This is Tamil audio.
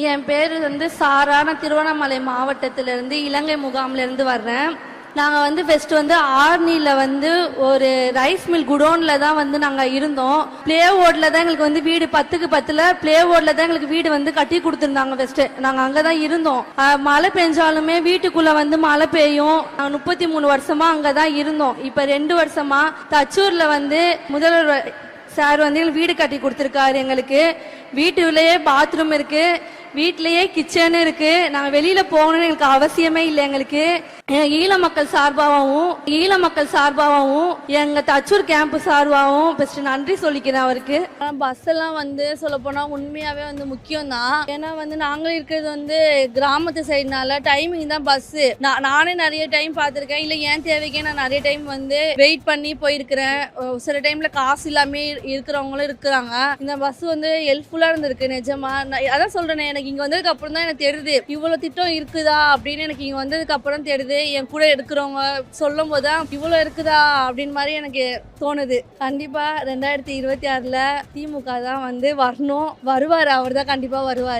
என் பேர் சாரா. நான் திருவண்ணாமலை மாவட்டத்திலிருந்து இலங்கை முகாம்லேருந்து வர்றேன். நாங்கள் ஃபஸ்ட்டு ஆர்னியில் ஒரு ரைஸ் மில் குடோனில் தான் நாங்கள் இருந்தோம். பிளே ஓர்டில் தான் எங்களுக்கு வீடு 10க்கு 10ல் பிளே ஓர்டில் தான் எங்களுக்கு வீடு கட்டி கொடுத்துருந்தாங்க. ஃபஸ்ட்டு நாங்கள் அங்கே தான் இருந்தோம். மழை பெஞ்சாலுமே வீட்டுக்குள்ளே மழை பெய்யும். நாங்கள் 33 வருஷமா அங்கே தான் இருந்தோம். இப்போ 2 வருஷமா தச்சூரில் முதல்வர் சார் எங்களுக்கு வீடு கட்டி கொடுத்துருக்காரு. எங்களுக்கு வீட்டுலேயே பாத்ரூம் இருக்கு, வீட்டிலேயே கிச்சன் இருக்கு. நாங்கள் வெளியில போகணும்னு எங்களுக்கு அவசியமே இல்லை. எங்களுக்கு ஈழ மக்கள் சார்பாகவும் எங்க தச்சூர் கேம்ப் சார்பாகவும் ஃபர்ஸ்ட் நன்றி சொல்லிக்கிறேன் அவருக்கு. பஸ் எல்லாம் சொல்ல போனா உண்மையாவே முக்கியம் தான். ஏன்னா நாங்களும் இருக்கிறது கிராமத்து சைடுனால டைமிங் தான் பஸ். நானே நிறைய டைம் பார்த்துருக்கேன். இல்லை ஏன் தேவைக்கே நான் நிறைய டைம் வெயிட் பண்ணி போயிருக்கிறேன். சில டைம்ல காசு இல்லாம இருக்கிறவங்களும் இருக்கிறாங்க. இந்த பஸ் ஹெல்ப்ஃபுல்லா இருந்திருக்கு நிஜமா. அதான் சொல்றேன், எனக்கு இங்க வந்ததுக்கு அப்புறம் தான் எனக்கு தெரியுது இவ்வளவு திட்டம் இருக்குதா அப்படின்னு. எனக்கு இங்க வந்ததுக்கு அப்புறம் தெரியுது. என் கூட இருக்கிறவங்க சொல்லும் போதுதான் இவ்வளவு இருக்குதா அப்படின்னு மாதிரி எனக்கு தோணுது. கண்டிப்பா 2026ல திமுக தான் வரணும். வருவாரு, அவர் தான் கண்டிப்பா வருவாரு.